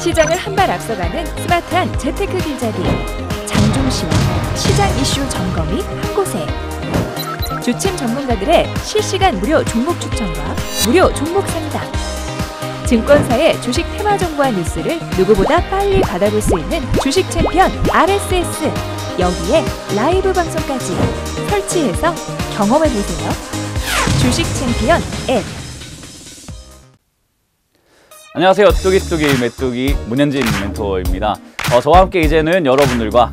시장을 한 발 앞서가는 스마트한 재테크 길잡이 장종시와 시장 이슈 점검이 한 곳에 주침 전문가들의 실시간 무료 종목 추천과 무료 종목 상담 증권사의 주식 테마 정보와 뉴스를 누구보다 빨리 받아볼 수 있는 주식 챔피언 RSS 여기에 라이브 방송까지 설치해서 경험해보세요. 주식 챔피언 앱. 안녕하세요. 뚜기뚜기 메뚜기 문현진 멘토입니다. 저와 함께 이제는 여러분들과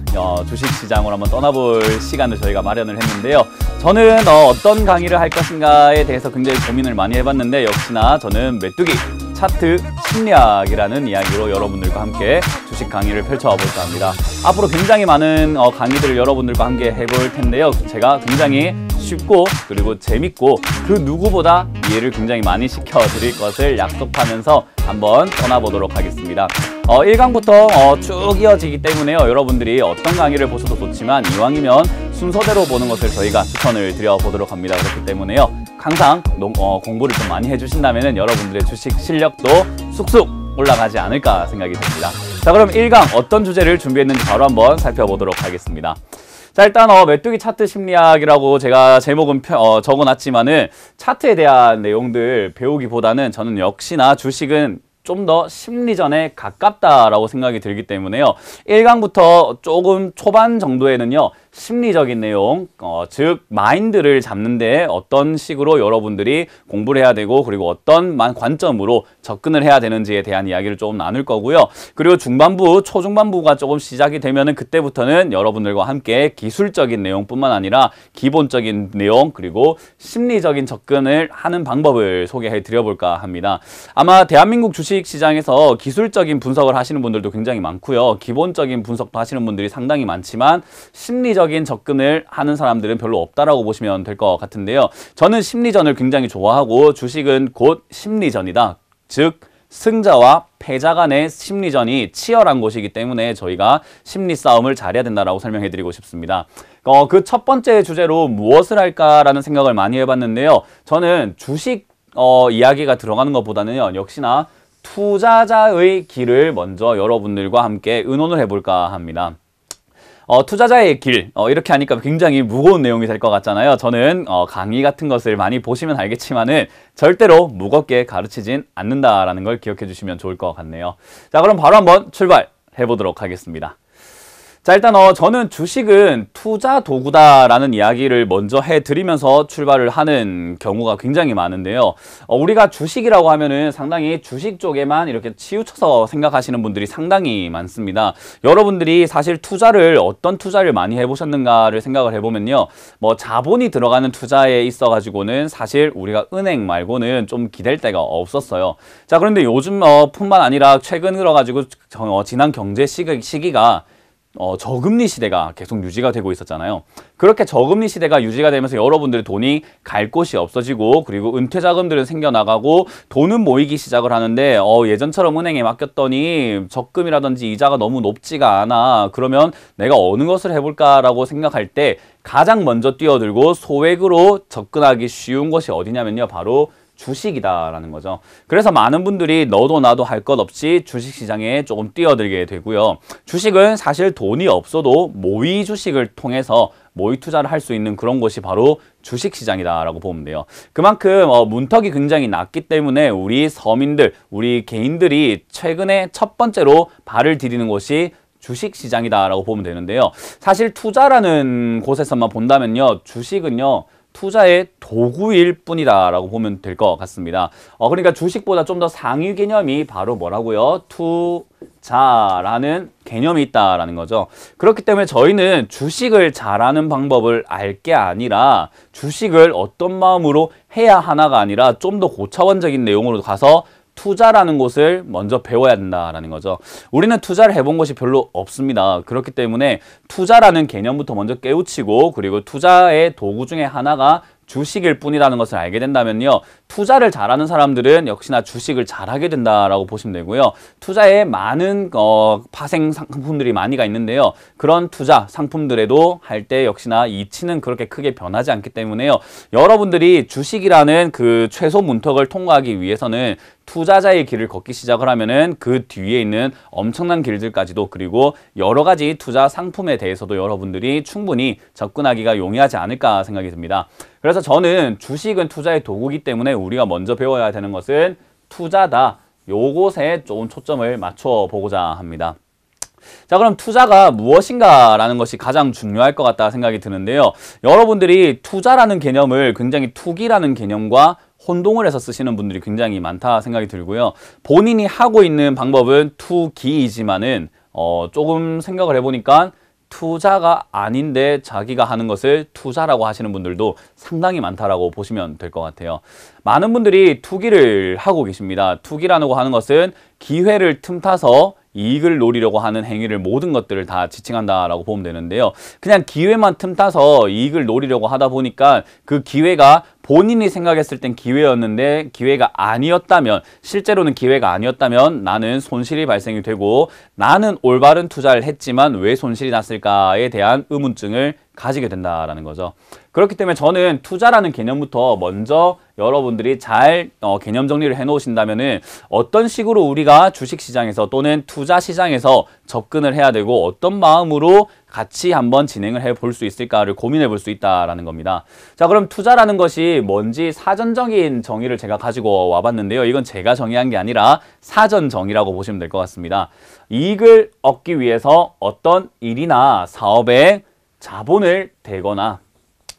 주식시장으로 한번 떠나볼 시간을 저희가 마련을 했는데요. 저는 어떤 강의를 할 것인가에 대해서 굉장히 고민을 많이 해봤는데 역시나 저는 메뚜기 차트 심리학이라는 이야기로 여러분들과 함께 주식 강의를 펼쳐볼까 합니다. 앞으로 굉장히 많은 강의들을 여러분들과 함께 해볼 텐데요. 제가 굉장히 쉽고 그리고 재밌고 그 누구보다 이해를 굉장히 많이 시켜드릴 것을 약속하면서 한번 떠나보도록 하겠습니다. 1강부터 쭉 이어지기 때문에요. 여러분들이 어떤 강의를 보셔도 좋지만 이왕이면 순서대로 보는 것을 저희가 추천을 드려보도록 합니다. 그렇기 때문에요. 항상 공부를 좀 많이 해주신다면 여러분들의 주식 실력도 쑥쑥 올라가지 않을까 생각이 듭니다. 자, 그럼 1강 어떤 주제를 준비했는지 바로 한번 살펴보도록 하겠습니다. 자, 일단 메뚜기 차트 심리학이라고 제가 제목은 적어놨지만은 차트에 대한 내용들 배우기보다는 저는 역시나 주식은 좀 더 심리전에 가깝다라고 생각이 들기 때문에요. 1강부터 조금 초반 정도에는요. 심리적인 내용, 즉 마인드를 잡는데 어떤 식으로 여러분들이 공부를 해야 되고 그리고 어떤 관점으로 접근을 해야 되는지에 대한 이야기를 조금 나눌 거고요. 그리고 중반부, 초중반부가 조금 시작이 되면은 그때부터는 여러분들과 함께 기술적인 내용뿐만 아니라 기본적인 내용 그리고 심리적인 접근을 하는 방법을 소개해 드려볼까 합니다. 아마 대한민국 주식시장에서 기술적인 분석을 하시는 분들도 굉장히 많고요. 기본적인 분석도 하시는 분들이 상당히 많지만 심리적인 접근을 하는 사람들은 별로 없다라고 보시면 될 것 같은데요. 저는 심리전을 굉장히 좋아하고 주식은 곧 심리전이다. 즉 승자와 패자 간의 심리전이 치열한 곳이기 때문에 저희가 심리 싸움을 잘해야 된다라고 설명해 드리고 싶습니다. 그 첫 번째 주제로 무엇을 할까라는 생각을 많이 해봤는데요. 저는 주식 이야기가 들어가는 것보다는요. 역시나 투자자의 길을 먼저 여러분들과 함께 의논을 해볼까 합니다. 투자자의 길, 이렇게 하니까 굉장히 무거운 내용이 될 것 같잖아요. 저는 강의 같은 것을 많이 보시면 알겠지만은 절대로 무겁게 가르치진 않는다라는 걸 기억해 주시면 좋을 것 같네요. 자, 그럼 바로 한번 출발해 보도록 하겠습니다. 자, 일단 저는 주식은 투자 도구다라는 이야기를 먼저 해드리면서 출발을 하는 경우가 굉장히 많은데요. 우리가 주식이라고 하면은 상당히 주식 쪽에만 이렇게 치우쳐서 생각하시는 분들이 상당히 많습니다. 여러분들이 사실 투자를 어떤 투자를 많이 해보셨는가를 생각을 해보면요. 뭐 자본이 들어가는 투자에 있어가지고는 사실 우리가 은행 말고는 좀 기댈 데가 없었어요. 자, 그런데 요즘 뿐만 아니라 최근 들어가지고 지난 경제 시기가 저금리 시대가 계속 유지가 되고 있었잖아요. 그렇게 저금리 시대가 유지가 되면서 여러분들의 돈이 갈 곳이 없어지고 그리고 은퇴 자금들은 생겨나가고 돈은 모이기 시작을 하는데 예전처럼 은행에 맡겼더니 적금이라든지 이자가 너무 높지가 않아. 그러면 내가 어느 것을 해볼까라고 생각할 때 가장 먼저 뛰어들고 소액으로 접근하기 쉬운 것이 어디냐면요. 바로 주식이다라는 거죠. 그래서 많은 분들이 너도 나도 할 것 없이 주식시장에 조금 뛰어들게 되고요. 주식은 사실 돈이 없어도 모의 주식을 통해서 모의 투자를 할 수 있는 그런 곳이 바로 주식시장이다라고 보면 돼요. 그만큼 문턱이 굉장히 낮기 때문에 우리 서민들, 우리 개인들이 최근에 첫 번째로 발을 디디는 곳이 주식시장이다라고 보면 되는데요. 사실 투자라는 곳에서만 본다면요. 주식은요. 투자의 도구일 뿐이다 라고 보면 될 것 같습니다. 그러니까 주식보다 좀 더 상위 개념이 바로 뭐라고요? 투자라는 개념이 있다라는 거죠. 그렇기 때문에 저희는 주식을 잘하는 방법을 알 게 아니라 주식을 어떤 마음으로 해야 하나가 아니라 좀 더 고차원적인 내용으로 가서 투자라는 곳을 먼저 배워야 된다라는 거죠. 우리는 투자를 해본 것이 별로 없습니다. 그렇기 때문에 투자라는 개념부터 먼저 깨우치고 그리고 투자의 도구 중에 하나가 주식일 뿐이라는 것을 알게 된다면요. 투자를 잘하는 사람들은 역시나 주식을 잘하게 된다라고 보시면 되고요. 투자에 많은 파생 상품들이 많이가 있는데요. 그런 투자 상품들에도 할 때 역시나 이치는 그렇게 크게 변하지 않기 때문에요. 여러분들이 주식이라는 그 최소 문턱을 통과하기 위해서는 투자자의 길을 걷기 시작을 하면은 그 뒤에 있는 엄청난 길들까지도, 그리고 여러 가지 투자 상품에 대해서도 여러분들이 충분히 접근하기가 용이하지 않을까 생각이 듭니다. 그래서 저는 주식은 투자의 도구이기 때문에 우리가 먼저 배워야 되는 것은 투자다. 요것에 좀 초점을 맞춰 보고자 합니다. 자, 그럼 투자가 무엇인가라는 것이 가장 중요할 것 같다 생각이 드는데요. 여러분들이 투자라는 개념을 굉장히 투기라는 개념과 혼동을 해서 쓰시는 분들이 굉장히 많다 생각이 들고요. 본인이 하고 있는 방법은 투기이지만은 조금 생각을 해보니까 투자가 아닌데 자기가 하는 것을 투자라고 하시는 분들도 상당히 많다라고 보시면 될 것 같아요. 많은 분들이 투기를 하고 계십니다. 투기라고 하는 것은 기회를 틈타서 이익을 노리려고 하는 행위를, 모든 것들을 다 지칭한다라고 보면 되는데요. 그냥 기회만 틈타서 이익을 노리려고 하다 보니까 그 기회가 본인이 생각했을 땐 기회였는데 기회가 아니었다면, 실제로는 기회가 아니었다면 나는 손실이 발생이 되고, 나는 올바른 투자를 했지만 왜 손실이 났을까에 대한 의문증을 가지게 된다라는 거죠. 그렇기 때문에 저는 투자라는 개념부터 먼저 여러분들이 잘 개념 정리를 해 놓으신다면은 어떤 식으로 우리가 주식시장에서 또는 투자시장에서 접근을 해야 되고 어떤 마음으로 같이 한번 진행을 해 볼 수 있을까를 고민해 볼 수 있다라는 겁니다. 자, 그럼 투자라는 것이 뭔지 사전적인 정의를 제가 가지고 와봤는데요. 이건 제가 정의한 게 아니라 사전 정의라고 보시면 될 것 같습니다. 이익을 얻기 위해서 어떤 일이나 사업에 자본을 대거나,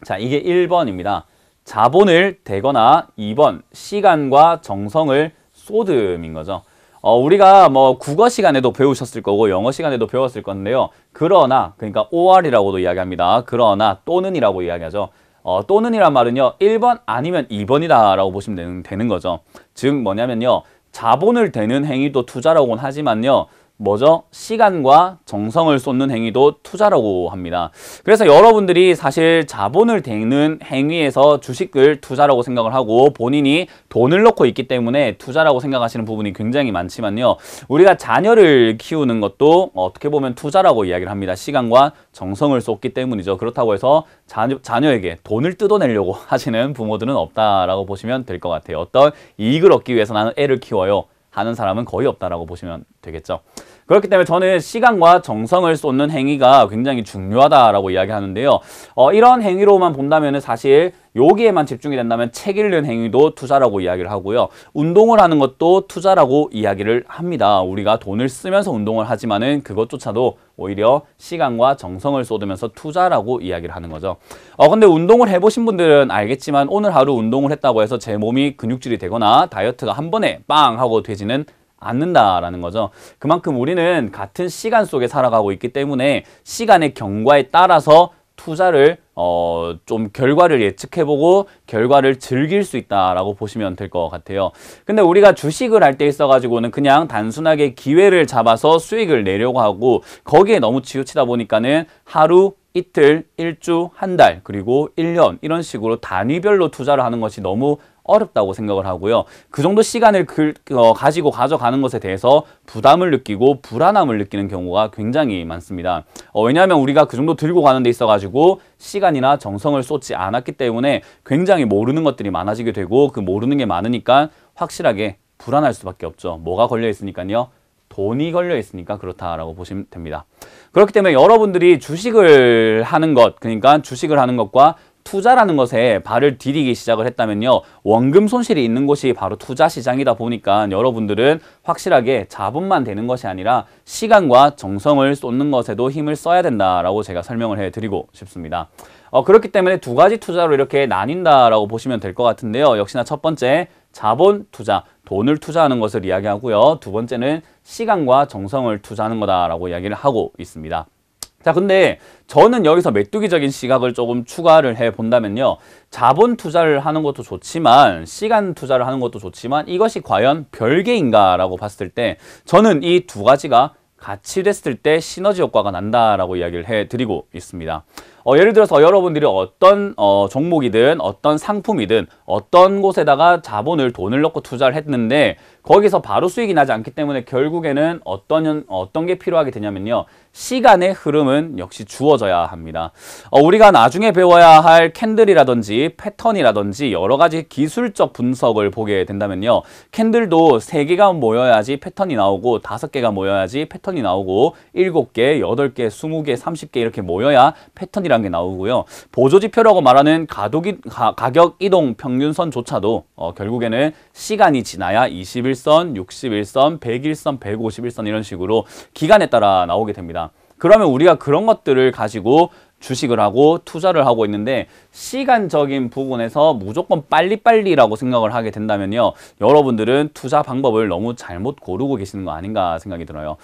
자, 이게 1번입니다. 자본을 대거나, 2번 시간과 정성을 쏟음인 거죠. 우리가 뭐 국어 시간에도 배우셨을 거고 영어 시간에도 배웠을 건데요. 그러나, 그러니까 or이라고도 이야기합니다. 그러나, 또는이라고 이야기하죠. 또는이란 말은요, 1번 아니면 2번이다 라고 보시면 되는 거죠. 즉 뭐냐면요, 자본을 대는 행위도 투자라고는 하지만요, 뭐죠? 시간과 정성을 쏟는 행위도 투자라고 합니다. 그래서 여러분들이 사실 자본을 대는 행위에서 주식을 투자라고 생각을 하고 본인이 돈을 넣고 있기 때문에 투자라고 생각하시는 부분이 굉장히 많지만요. 우리가 자녀를 키우는 것도 어떻게 보면 투자라고 이야기를 합니다. 시간과 정성을 쏟기 때문이죠. 그렇다고 해서 자녀에게 돈을 뜯어내려고 하시는 부모들은 없다라고 보시면 될 것 같아요. 어떤 이익을 얻기 위해서 나는 애를 키워요 하는 사람은 거의 없다라고 보시면 되겠죠. 그렇기 때문에 저는 시간과 정성을 쏟는 행위가 굉장히 중요하다라고 이야기하는데요. 이런 행위로만 본다면 사실 여기에만 집중이 된다면 책 읽는 행위도 투자라고 이야기를 하고요. 운동을 하는 것도 투자라고 이야기를 합니다. 우리가 돈을 쓰면서 운동을 하지만은 그것조차도 오히려 시간과 정성을 쏟으면서 투자라고 이야기를 하는 거죠. 근데 운동을 해보신 분들은 알겠지만 오늘 하루 운동을 했다고 해서 제 몸이 근육질이 되거나 다이어트가 한 번에 빵 하고 되지는 않는다라는 거죠. 그만큼 우리는 같은 시간 속에 살아가고 있기 때문에 시간의 경과에 따라서 투자를 좀 결과를 예측해보고 결과를 즐길 수 있다라고 보시면 될 것 같아요. 근데 우리가 주식을 할 때 있어가지고는 그냥 단순하게 기회를 잡아서 수익을 내려고 하고 거기에 너무 치우치다 보니까는 하루, 이틀, 일주, 한 달, 그리고 1년 이런 식으로 단위별로 투자를 하는 것이 너무 어렵다고 생각을 하고요. 그 정도 시간을 가지고 가져가는 것에 대해서 부담을 느끼고 불안함을 느끼는 경우가 굉장히 많습니다. 왜냐하면 우리가 그 정도 들고 가는 데 있어가지고 시간이나 정성을 쏟지 않았기 때문에 굉장히 모르는 것들이 많아지게 되고 그 모르는 게 많으니까 확실하게 불안할 수밖에 없죠. 뭐가 걸려 있으니까요? 돈이 걸려 있으니까 그렇다라고 보시면 됩니다. 그렇기 때문에 여러분들이 주식을 하는 것, 그러니까 주식을 하는 것과 투자라는 것에 발을 디디기 시작을 했다면요. 원금 손실이 있는 곳이 바로 투자 시장이다 보니까 여러분들은 확실하게 자본만 되는 것이 아니라 시간과 정성을 쏟는 것에도 힘을 써야 된다라고 제가 설명을 해드리고 싶습니다. 그렇기 때문에 두 가지 투자로 이렇게 나뉜다라고 보시면 될 것 같은데요. 역시나 첫 번째 자본 투자, 돈을 투자하는 것을 이야기하고요. 두 번째는 시간과 정성을 투자하는 거다라고 이야기를 하고 있습니다. 자, 근데 저는 여기서 메뚜기적인 시각을 조금 추가를 해 본다면요. 자본 투자를 하는 것도 좋지만 시간 투자를 하는 것도 좋지만 이것이 과연 별개인가 라고 봤을 때 저는 이 두 가지가 같이 됐을 때 시너지 효과가 난다라고 이야기를 해드리고 있습니다. 예를 들어서 여러분들이 어떤 종목이든 어떤 상품이든 어떤 곳에다가 자본을 돈을 넣고 투자를 했는데 거기서 바로 수익이 나지 않기 때문에 결국에는 어떤 게 필요하게 되냐면요. 시간의 흐름은 역시 주어져야 합니다. 우리가 나중에 배워야 할 캔들이라든지 패턴이라든지 여러 가지 기술적 분석을 보게 된다면요. 캔들도 3개가 모여야지 패턴이 나오고 5개가 모여야지 패턴이 나오고 7개, 8개, 20개, 30개 이렇게 모여야 패턴이라는 게 나오고요. 보조지표라고 말하는 가격 이동 평균선조차도 결국에는 시간이 지나야 21선, 61선, 101선, 151선 이런 식으로 기간에 따라 나오게 됩니다. 그러면 우리가 그런 것들을 가지고 주식을 하고 투자를 하고 있는데 시간적인 부분에서 무조건 빨리빨리라고 생각을 하게 된다면요. 여러분들은 투자 방법을 너무 잘못 고르고 계시는 거 아닌가 생각이 들어요.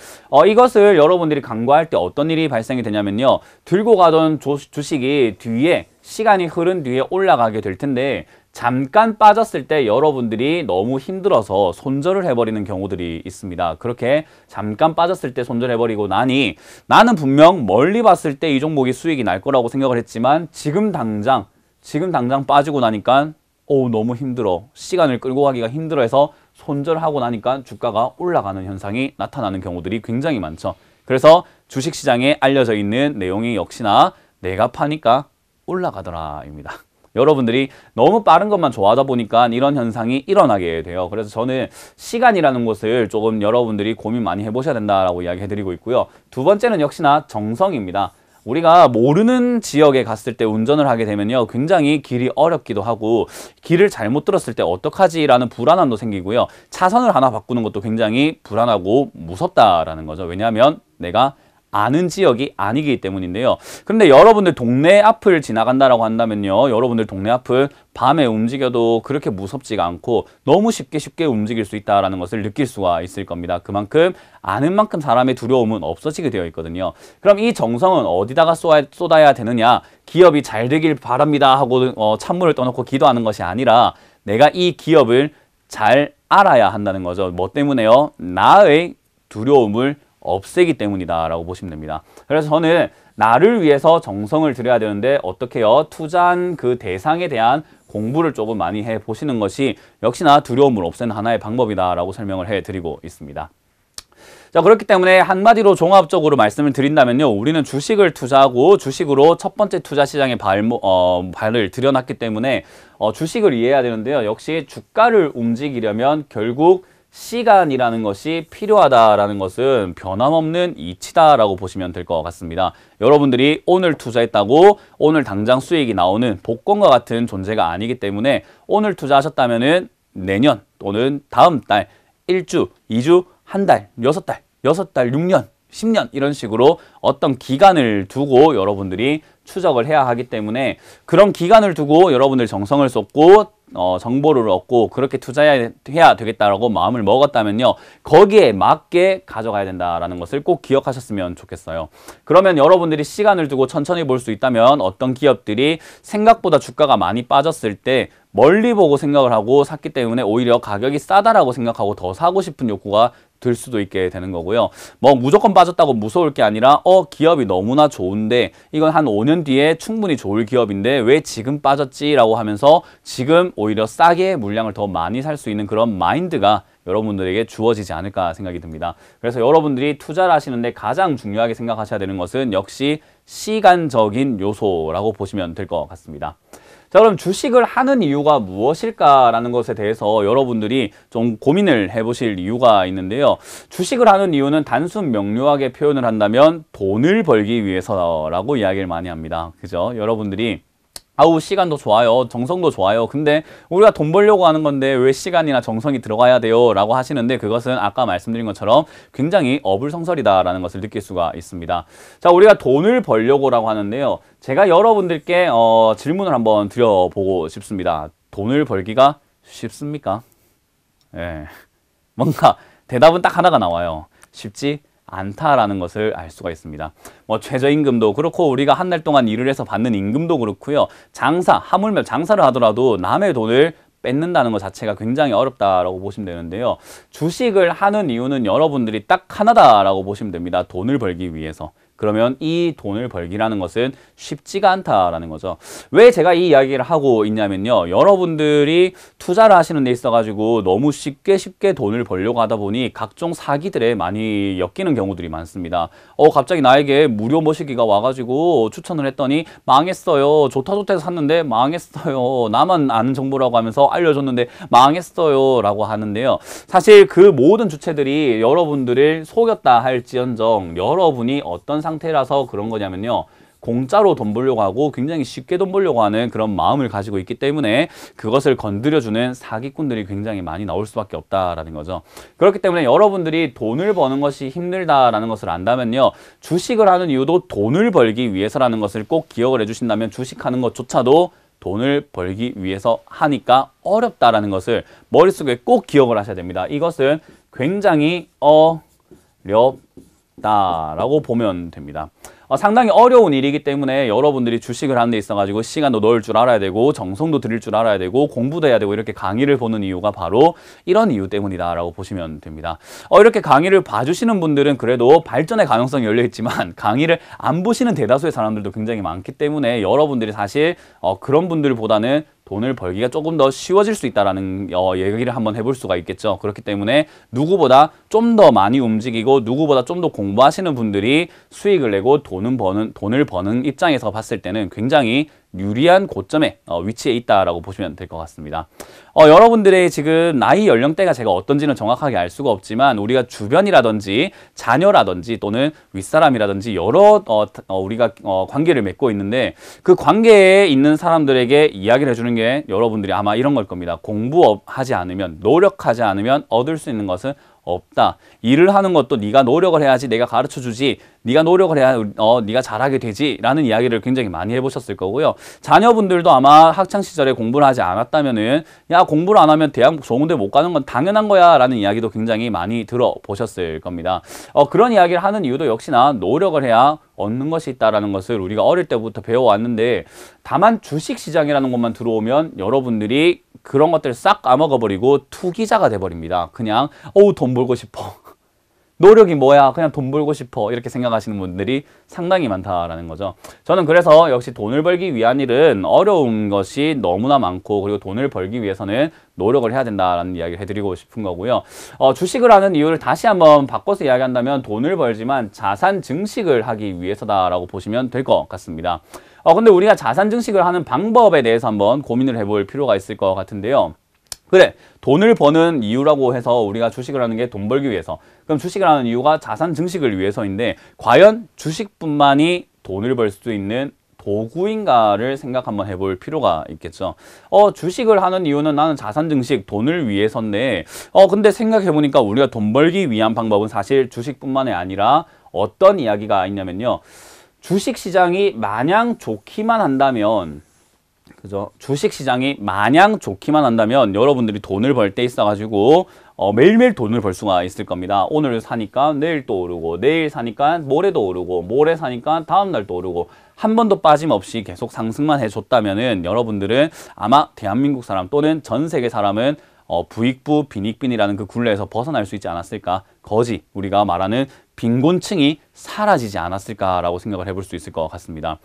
이것을 여러분들이 간과할 때 어떤 일이 발생이 되냐면요. 들고 가던 주식이 뒤에 시간이 흐른 뒤에 올라가게 될 텐데 잠깐 빠졌을 때 여러분들이 너무 힘들어서 손절을 해버리는 경우들이 있습니다. 그렇게 잠깐 빠졌을 때 손절해버리고 나니 나는 분명 멀리 봤을 때 이 종목이 수익이 날 거라고 생각을 했지만 지금 당장 빠지고 나니까 너무 힘들어. 시간을 끌고 가기가 힘들어해서 손절하고 나니까 주가가 올라가는 현상이 나타나는 경우들이 굉장히 많죠. 그래서 주식시장에 알려져 있는 내용이 역시나 내가 파니까 올라가더라입니다. 여러분들이 너무 빠른 것만 좋아하다 보니까 이런 현상이 일어나게 돼요. 그래서 저는 시간이라는 것을 조금 여러분들이 고민 많이 해보셔야 된다라고 이야기해드리고 있고요. 두 번째는 역시나 정성입니다. 우리가 모르는 지역에 갔을 때 운전을 하게 되면요. 굉장히 길이 어렵기도 하고 길을 잘못 들었을 때 어떡하지? 라는 불안함도 생기고요. 차선을 하나 바꾸는 것도 굉장히 불안하고 무섭다라는 거죠. 왜냐하면 내가 아는 지역이 아니기 때문인데요. 그런데 여러분들 동네 앞을 지나간다라고 한다면요. 여러분들 동네 앞을 밤에 움직여도 그렇게 무섭지가 않고 너무 쉽게 움직일 수 있다는 것을 느낄 수가 있을 겁니다. 그만큼 아는 만큼 사람의 두려움은 없어지게 되어 있거든요. 그럼 이 정성은 어디다가 쏟아야 되느냐? 기업이 잘 되길 바랍니다 하고 찬물을 떠놓고 기도하는 것이 아니라 내가 이 기업을 잘 알아야 한다는 거죠. 뭐 때문에요? 나의 두려움을 없애기 때문이다 라고 보시면 됩니다. 그래서 저는 나를 위해서 정성을 들여야 되는데 어떻게 해요? 투자한 그 대상에 대한 공부를 조금 많이 해보시는 것이 역시나 두려움을 없애는 하나의 방법이다 라고 설명을 해드리고 있습니다. 자, 그렇기 때문에 한마디로 종합적으로 말씀을 드린다면요. 우리는 주식을 투자하고 주식으로 첫 번째 투자 시장에 발을 들여놨기 때문에 주식을 이해해야 되는데요. 역시 주가를 움직이려면 결국 시간이라는 것이 필요하다라는 것은 변함없는 이치다라고 보시면 될 것 같습니다. 여러분들이 오늘 투자했다고 오늘 당장 수익이 나오는 복권과 같은 존재가 아니기 때문에 오늘 투자하셨다면은 내년 또는 다음 달, 1주, 2주, 한 달, 6달, 6년, 10년 이런 식으로 어떤 기간을 두고 여러분들이 추적을 해야 하기 때문에 그런 기간을 두고 여러분들 정성을 쏟고 정보를 얻고 그렇게 투자해야 되겠다라고 마음을 먹었다면요. 거기에 맞게 가져가야 된다라는 것을 꼭 기억하셨으면 좋겠어요. 그러면 여러분들이 시간을 두고 천천히 볼 수 있다면 어떤 기업들이 생각보다 주가가 많이 빠졌을 때 멀리 보고 생각을 하고 샀기 때문에 오히려 가격이 싸다라고 생각하고 더 사고 싶은 욕구가 들 수도 있게 되는 거고요. 뭐 무조건 빠졌다고 무서울 게 아니라 기업이 너무나 좋은데 이건 한 5년 뒤에 충분히 좋을 기업인데 왜 지금 빠졌지라고 하면서 지금 오히려 싸게 물량을 더 많이 살 수 있는 그런 마인드가 여러분들에게 주어지지 않을까 생각이 듭니다. 그래서 여러분들이 투자를 하시는데 가장 중요하게 생각하셔야 되는 것은 역시 시간적인 요소라고 보시면 될 것 같습니다. 자, 그럼 주식을 하는 이유가 무엇일까라는 것에 대해서 여러분들이 좀 고민을 해보실 이유가 있는데요. 주식을 하는 이유는 단순 명료하게 표현을 한다면 돈을 벌기 위해서라고 이야기를 많이 합니다. 그죠? 여러분들이 아우 시간도 좋아요. 정성도 좋아요. 근데 우리가 돈 벌려고 하는 건데 왜 시간이나 정성이 들어가야 돼요? 라고 하시는데 그것은 아까 말씀드린 것처럼 굉장히 어불성설이다라는 것을 느낄 수가 있습니다. 자, 우리가 돈을 벌려고 라고 하는데요. 제가 여러분들께 질문을 한번 드려보고 싶습니다. 돈을 벌기가 쉽습니까? 예. 뭔가 대답은 딱 하나가 나와요. 쉽지 않다라는 것을 알 수가 있습니다. 뭐 최저임금도 그렇고 우리가 한 달 동안 일을 해서 받는 임금도 그렇고요. 하물며 장사를 하더라도 남의 돈을 뺏는다는 것 자체가 굉장히 어렵다라고 보시면 되는데요. 주식을 하는 이유는 여러분들이 딱 하나다라고 보시면 됩니다. 돈을 벌기 위해서. 그러면 이 돈을 벌기라는 것은 쉽지가 않다라는 거죠. 왜 제가 이 이야기를 하고 있냐면요. 여러분들이 투자를 하시는 데 있어가지고 너무 쉽게 돈을 벌려고 하다 보니 각종 사기들에 많이 엮이는 경우들이 많습니다. 갑자기 나에게 무료 모시기가 와가지고 추천을 했더니 망했어요. 좋다 해서 샀는데 망했어요. 나만 아는 정보라고 하면서 알려줬는데 망했어요. 라고 하는데요. 사실 그 모든 주체들이 여러분들을 속였다 할지언정 여러분이 어떤 상태라서 그런 거냐면요. 공짜로 돈 벌려고 하고 굉장히 쉽게 돈 벌려고 하는 그런 마음을 가지고 있기 때문에 그것을 건드려주는 사기꾼들이 굉장히 많이 나올 수밖에 없다라는 거죠. 그렇기 때문에 여러분들이 돈을 버는 것이 힘들다라는 것을 안다면요. 주식을 하는 이유도 돈을 벌기 위해서라는 것을 꼭 기억을 해주신다면 주식하는 것조차도 돈을 벌기 위해서 하니까 어렵다라는 것을 머릿속에 꼭 기억을 하셔야 됩니다. 이것은 굉장히 어렵다라고 보면 됩니다. 상당히 어려운 일이기 때문에 여러분들이 주식을 하는 데 있어가지고 시간도 넣을 줄 알아야 되고 정성도 들일 줄 알아야 되고 공부도 해야 되고 이렇게 강의를 보는 이유가 바로 이런 이유 때문이다 라고 보시면 됩니다. 이렇게 강의를 봐주시는 분들은 그래도 발전의 가능성이 열려있지만 강의를 안 보시는 대다수의 사람들도 굉장히 많기 때문에 여러분들이 사실 그런 분들보다는 돈을 벌기가 조금 더 쉬워질 수 있다는 얘기를 한번 해볼 수가 있겠죠. 그렇기 때문에 누구보다 좀 더 많이 움직이고 누구보다 좀 더 공부하시는 분들이 수익을 내고 돈을 버는 입장에서 봤을 때는 굉장히 유리한 고점에 위치해 있다라고 보시면 될 것 같습니다. 여러분들의 지금 나이 연령대가 제가 어떤지는 정확하게 알 수가 없지만 우리가 주변이라든지 자녀라든지 또는 윗사람이라든지 여러 우리가 관계를 맺고 있는데 그 관계에 있는 사람들에게 이야기를 해주는 게 여러분들이 아마 이런 걸 겁니다. 공부하지 않으면 노력하지 않으면 얻을 수 있는 것은 없다. 일을 하는 것도 네가 노력을 해야지 내가 가르쳐주지. 네가 노력을 해야 네가 잘하게 되지 라는 이야기를 굉장히 많이 해보셨을 거고요. 자녀분들도 아마 학창시절에 공부를 하지 않았다면은 야 공부를 안 하면 대학 좋은 데 못 가는 건 당연한 거야 라는 이야기도 굉장히 많이 들어보셨을 겁니다. 그런 이야기를 하는 이유도 역시나 노력을 해야 얻는 것이 있다라는 것을 우리가 어릴 때부터 배워왔는데 다만 주식시장이라는 것만 들어오면 여러분들이 그런 것들을 싹 까먹어버리고 투기자가 돼버립니다. 그냥 돈 벌고 싶어. 노력이 뭐야? 그냥 돈 벌고 싶어. 이렇게 생각하시는 분들이 상당히 많다라는 거죠. 저는 그래서 역시 돈을 벌기 위한 일은 어려운 것이 너무나 많고 그리고 돈을 벌기 위해서는 노력을 해야 된다라는 이야기를 해드리고 싶은 거고요. 주식을 하는 이유를 다시 한번 바꿔서 이야기한다면 돈을 벌지만 자산 증식을 하기 위해서다라고 보시면 될 것 같습니다. 근데 우리가 자산 증식을 하는 방법에 대해서 한번 고민을 해볼 필요가 있을 것 같은데요. 그래, 돈을 버는 이유라고 해서 우리가 주식을 하는 게 돈 벌기 위해서. 그럼 주식을 하는 이유가 자산 증식을 위해서인데 과연 주식뿐만이 돈을 벌 수 있는 도구인가를 생각 한번 해볼 필요가 있겠죠. 주식을 하는 이유는 나는 자산 증식, 돈을 위해서인데 근데 생각해보니까 우리가 돈 벌기 위한 방법은 사실 주식뿐만이 아니라 어떤 이야기가 있냐면요. 주식시장이 마냥 좋기만 한다면 그죠? 주식시장이 마냥 좋기만 한다면 여러분들이 돈을 벌 때 있어가지고 매일매일 돈을 벌 수가 있을 겁니다. 오늘 사니까 내일 또 오르고 내일 사니까 모레도 오르고 모레 사니까 다음날 또 오르고 한 번도 빠짐없이 계속 상승만 해줬다면은 여러분들은 아마 대한민국 사람 또는 전 세계 사람은 부익부 빈익빈이라는 그 굴레에서 벗어날 수 있지 않았을까? 거지 우리가 말하는 빈곤층이 사라지지 않았을까라고 생각을 해볼 수 있을 것 같습니다.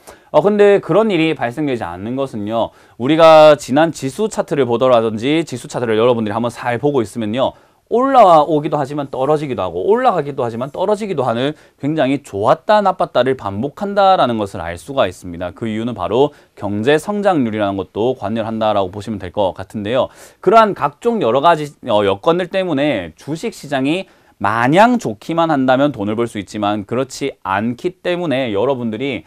근데 그런 일이 발생되지 않는 것은요. 우리가 지난 지수 차트를 보더라든지 지수 차트를 여러분들이 한번 잘 보고 있으면요. 올라오기도 하지만 떨어지기도 하고 올라가기도 하지만 떨어지기도 하는 굉장히 좋았다 나빴다를 반복한다라는 것을 알 수가 있습니다. 그 이유는 바로 경제 성장률이라는 것도 관여한다라고 보시면 될 것 같은데요. 그러한 각종 여러 가지 여건들 때문에 주식시장이 마냥 좋기만 한다면 돈을 벌 수 있지만 그렇지 않기 때문에 여러분들이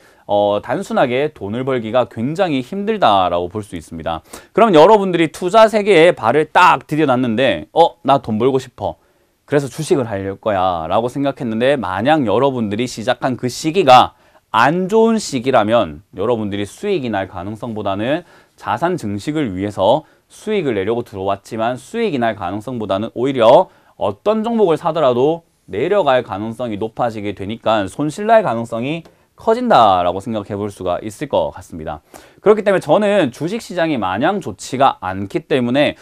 단순하게 돈을 벌기가 굉장히 힘들다라고 볼 수 있습니다. 그럼 여러분들이 투자 세계에 발을 딱 들여놨는데 나 돈 벌고 싶어. 그래서 주식을 할 거야 라고 생각했는데 만약 여러분들이 시작한 그 시기가 안 좋은 시기라면 여러분들이 수익이 날 가능성보다는 자산 증식을 위해서 수익을 내려고 들어왔지만 수익이 날 가능성보다는 오히려 어떤 종목을 사더라도 내려갈 가능성이 높아지게 되니까 손실 날 가능성이 커진다라고 생각해 볼 수가 있을 것 같습니다. 그렇기 때문에 저는 주식시장이 마냥 좋지가 않기 때문에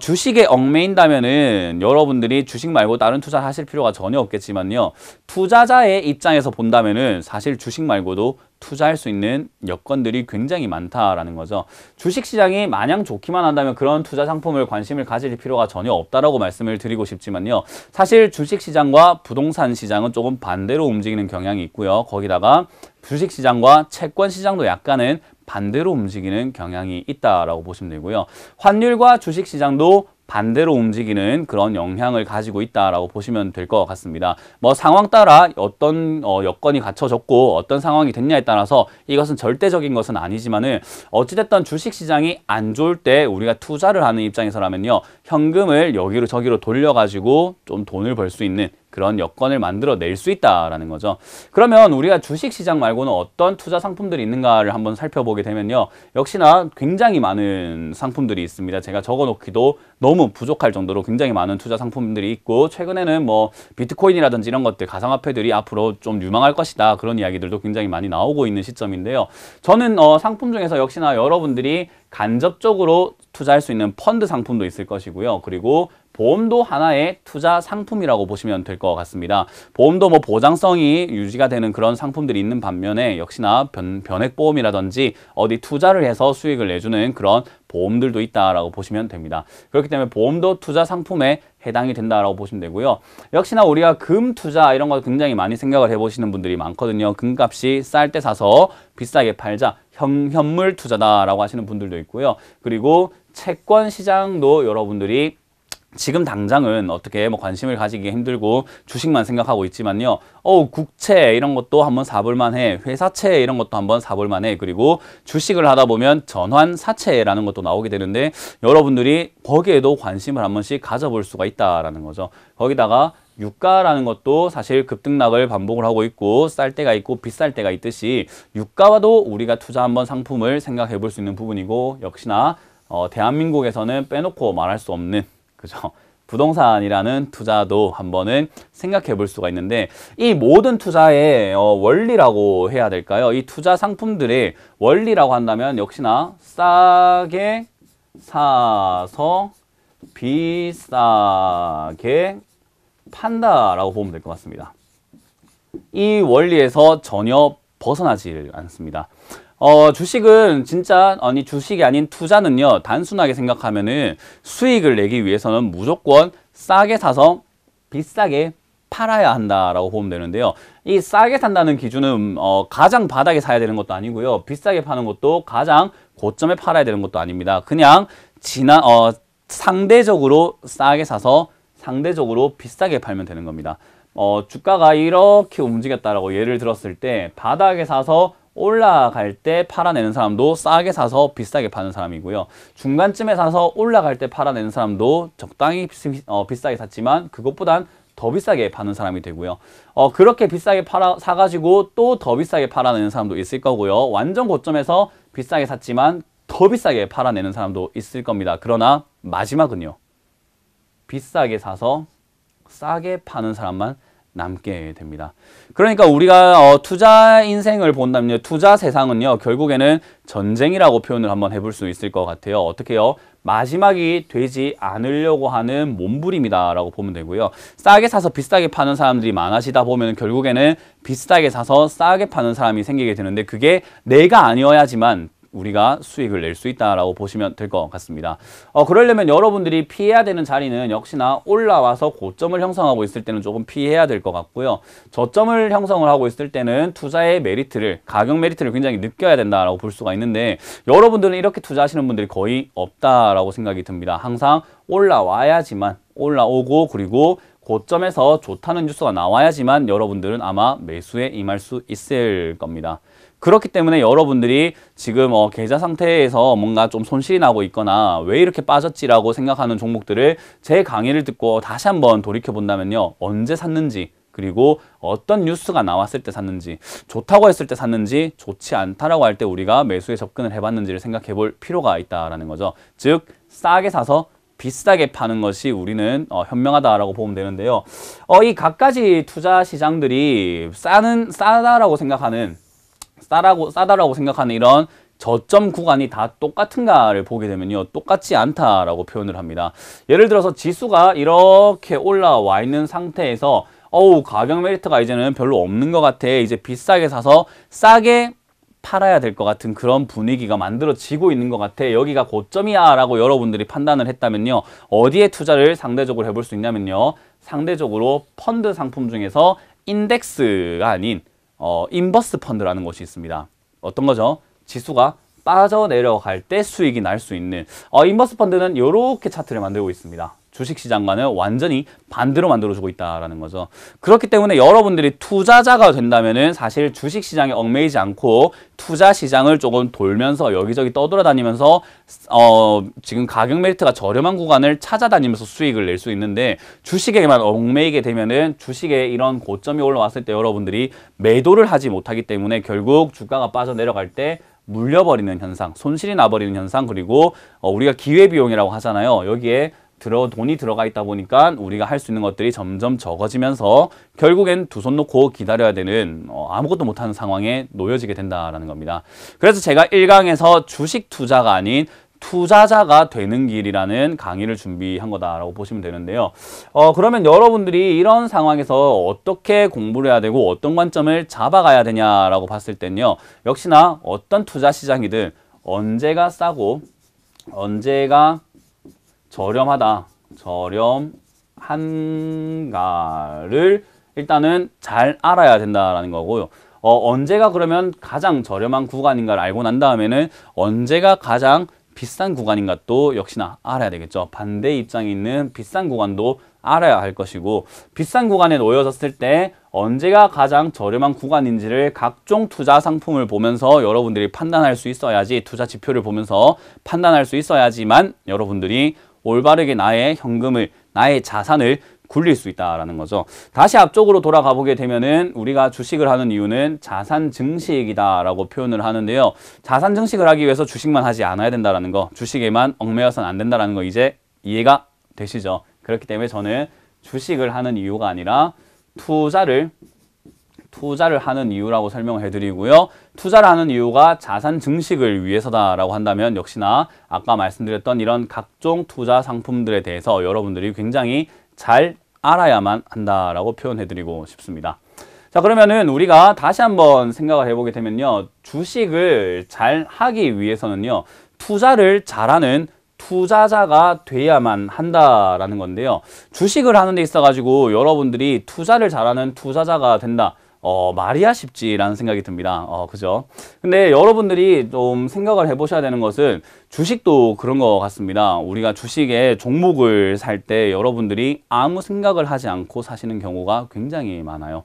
주식에 얽매인다면은 여러분들이 주식 말고 다른 투자를 하실 필요가 전혀 없겠지만요. 투자자의 입장에서 본다면은 사실 주식 말고도 투자할 수 있는 여건들이 굉장히 많다라는 거죠. 주식시장이 마냥 좋기만 한다면 그런 투자 상품을 관심을 가질 필요가 전혀 없다라고 말씀을 드리고 싶지만요. 사실 주식시장과 부동산 시장은 조금 반대로 움직이는 경향이 있고요. 거기다가 주식시장과 채권시장도 약간은 반대로 움직이는 경향이 있다라고 보시면 되고요. 환율과 주식시장도 반대로 움직이는 그런 영향을 가지고 있다라고 보시면 될 것 같습니다. 뭐 상황 따라 어떤 여건이 갖춰졌고 어떤 상황이 됐냐에 따라서 이것은 절대적인 것은 아니지만은 어찌됐든 주식시장이 안 좋을 때 우리가 투자를 하는 입장에서라면요. 현금을 여기로 저기로 돌려가지고 좀 돈을 벌 수 있는 그런 여건을 만들어낼 수 있다라는 거죠. 그러면 우리가 주식시장 말고는 어떤 투자 상품들이 있는가를 한번 살펴보게 되면요. 역시나 굉장히 많은 상품들이 있습니다. 제가 적어놓기도 너무 부족할 정도로 굉장히 많은 투자 상품들이 있고 최근에는 뭐 비트코인이라든지 이런 것들 가상화폐들이 앞으로 좀 유망할 것이다 그런 이야기들도 굉장히 많이 나오고 있는 시점인데요. 저는 상품 중에서 역시나 여러분들이 간접적으로 투자할 수 있는 펀드 상품도 있을 것이고요. 그리고 보험도 하나의 투자 상품이라고 보시면 될 것 같습니다. 보험도 뭐 보장성이 유지가 되는 그런 상품들이 있는 반면에 역시나 변액보험이라든지 어디 투자를 해서 수익을 내주는 그런 보험들도 있다라고 보시면 됩니다. 그렇기 때문에 보험도 투자 상품에 해당이 된다라고 보시면 되고요. 역시나 우리가 금 투자 이런 거 굉장히 많이 생각을 해보시는 분들이 많거든요. 금값이 쌀 때 사서 비싸게 팔자, 현물 투자다라고 하시는 분들도 있고요. 그리고 채권 시장도 여러분들이 지금 당장은 어떻게 뭐 관심을 가지기 힘들고 주식만 생각하고 있지만요. 국채 이런 것도 한번 사볼만 해. 회사채 이런 것도 한번 사볼만 해. 그리고 주식을 하다 보면 전환사채라는 것도 나오게 되는데 여러분들이 거기에도 관심을 한 번씩 가져볼 수가 있다라는 거죠. 거기다가 유가라는 것도 사실 급등락을 반복을 하고 있고 쌀 때가 있고 비쌀 때가 있듯이 유가와도 우리가 투자 한번 상품을 생각해 볼 수 있는 부분이고 역시나 대한민국에서는 빼놓고 말할 수 없는 그죠? 부동산이라는 투자도 한번은 생각해 볼 수가 있는데 이 모든 투자의 원리라고 해야 될까요? 이 투자 상품들의 원리라고 한다면 역시나 싸게 사서 비싸게 판다라고 보면 될 것 같습니다. 이 원리에서 전혀 벗어나지 않습니다. 주식은 진짜 주식이 아닌 투자는요. 단순하게 생각하면은 수익을 내기 위해서는 무조건 싸게 사서 비싸게 팔아야 한다라고 보면 되는데요. 이 싸게 산다는 기준은 가장 바닥에 사야 되는 것도 아니고요. 비싸게 파는 것도 가장 고점에 팔아야 되는 것도 아닙니다. 그냥 상대적으로 싸게 사서 상대적으로 비싸게 팔면 되는 겁니다. 주가가 이렇게 움직였다라고 예를 들었을 때 바닥에 사서 올라갈 때 팔아내는 사람도 싸게 사서 비싸게 파는 사람이고요. 중간쯤에 사서 올라갈 때 팔아내는 사람도 적당히 비싸게 샀지만 그것보단 더 비싸게 파는 사람이 되고요. 그렇게 비싸게 사가지고 또 더 비싸게 팔아내는 사람도 있을 거고요. 완전 고점에서 비싸게 샀지만 더 비싸게 팔아내는 사람도 있을 겁니다. 그러나 마지막은요. 비싸게 사서 싸게 파는 사람만 남게 됩니다. 그러니까 우리가 투자 인생을 본다면요. 투자 세상은요. 결국에는 전쟁이라고 표현을 한번 해볼 수 있을 것 같아요. 어떻게요? 마지막이 되지 않으려고 하는 몸부림이다라고 보면 되고요. 싸게 사서 비싸게 파는 사람들이 많아지다 보면 결국에는 비싸게 사서 싸게 파는 사람이 생기게 되는데 그게 내가 아니어야지만 우리가 수익을 낼 수 있다라고 보시면 될 것 같습니다. 그러려면 여러분들이 피해야 되는 자리는 역시나 올라와서 고점을 형성하고 있을 때는 조금 피해야 될 것 같고요. 저점을 형성을 하고 있을 때는 투자의 메리트를, 가격 메리트를 굉장히 느껴야 된다라고 볼 수가 있는데 여러분들은 이렇게 투자하시는 분들이 거의 없다라고 생각이 듭니다. 항상 올라와야지만 올라오고 그리고 고점에서 좋다는 뉴스가 나와야지만 여러분들은 아마 매수에 임할 수 있을 겁니다. 그렇기 때문에 여러분들이 지금 계좌 상태에서 뭔가 좀 손실이 나고 있거나 왜 이렇게 빠졌지라고 생각하는 종목들을 제 강의를 듣고 다시 한번 돌이켜 본다면요. 언제 샀는지 그리고 어떤 뉴스가 나왔을 때 샀는지 좋다고 했을 때 샀는지 좋지 않다라고 할 때 우리가 매수에 접근을 해봤는지를 생각해 볼 필요가 있다라는 거죠. 즉 싸게 사서 비싸게 파는 것이 우리는 현명하다라고 보면 되는데요. 이 갖가지 투자 시장들이 싸다라고 생각하는 싸다라고 생각하는 이런 저점 구간이 다 똑같은가를 보게 되면요, 똑같지 않다라고 표현을 합니다. 예를 들어서 지수가 이렇게 올라와 있는 상태에서 가격 메리트가 이제는 별로 없는 것 같아, 이제 비싸게 사서 싸게 팔아야 될 것 같은 그런 분위기가 만들어지고 있는 것 같아, 여기가 고점이야 라고 여러분들이 판단을 했다면요, 어디에 투자를 상대적으로 해볼 수 있냐면요, 상대적으로 펀드 상품 중에서 인덱스가 아닌 인버스 펀드라는 것이 있습니다. 어떤 거죠? 지수가 빠져 내려갈 때 수익이 날 수 있는 인버스 펀드는 이렇게 차트를 만들고 있습니다. 주식시장과는 완전히 반대로 만들어주고 있다라는 거죠. 그렇기 때문에 여러분들이 투자자가 된다면은 사실 주식시장에 얽매이지 않고 투자시장을 조금 돌면서 여기저기 떠돌아다니면서 지금 가격 메리트가 저렴한 구간을 찾아다니면서 수익을 낼 수 있는데, 주식에만 얽매이게 되면은 주식에 이런 고점이 올라왔을 때 여러분들이 매도를 하지 못하기 때문에 결국 주가가 빠져 내려갈 때 물려버리는 현상, 손실이 나버리는 현상, 그리고 우리가 기회비용이라고 하잖아요. 여기에 돈이 들어가 있다 보니까 우리가 할 수 있는 것들이 점점 적어지면서 결국엔 두 손 놓고 기다려야 되는 아무것도 못하는 상황에 놓여지게 된다라는 겁니다. 그래서 제가 1강에서 주식 투자가 아닌 투자자가 되는 길이라는 강의를 준비한 거다라고 보시면 되는데요. 그러면 여러분들이 이런 상황에서 어떻게 공부를 해야 되고 어떤 관점을 잡아가야 되냐라고 봤을 땐요, 역시나 어떤 투자 시장이든 언제가 싸고 언제가 저렴한가를 일단은 잘 알아야 된다라는 거고요. 언제가 그러면 가장 저렴한 구간인가를 알고 난 다음에는 언제가 가장 비싼 구간인가 또 역시나 알아야 되겠죠. 반대 입장에 있는 비싼 구간도 알아야 할 것이고, 비싼 구간에 놓여졌을 때 언제가 가장 저렴한 구간인지를 각종 투자 상품을 보면서 여러분들이 판단할 수 있어야지, 투자 지표를 보면서 판단할 수 있어야지만 여러분들이 올바르게 나의 현금을, 나의 자산을 굴릴 수 있다라는 거죠. 다시 앞쪽으로 돌아가 보게 되면은 우리가 주식을 하는 이유는 자산 증식이다라고 표현을 하는데요. 자산 증식을 하기 위해서 주식만 하지 않아야 된다라는 거, 주식에만 얽매여서는 안 된다라는 거 이제 이해가 되시죠? 그렇기 때문에 저는 주식을 하는 이유가 아니라 투자를 하는 이유라고 설명을 해드리고요. 투자를 하는 이유가 자산 증식을 위해서다라고 한다면 역시나 아까 말씀드렸던 이런 각종 투자 상품들에 대해서 여러분들이 굉장히 잘 알아야만 한다라고 표현해드리고 싶습니다. 자, 그러면은 우리가 다시 한번 생각을 해보게 되면요, 주식을 잘 하기 위해서는요, 투자를 잘하는 투자자가 돼야만 한다라는 건데요. 주식을 하는 데 있어가지고 여러분들이 투자를 잘하는 투자자가 된다, 말이야 쉽지라는 생각이 듭니다. 그죠? 근데 여러분들이 좀 생각을 해보셔야 되는 것은 주식도 그런 것 같습니다. 우리가 주식의 종목을 살 때 여러분들이 아무 생각을 하지 않고 사시는 경우가 굉장히 많아요.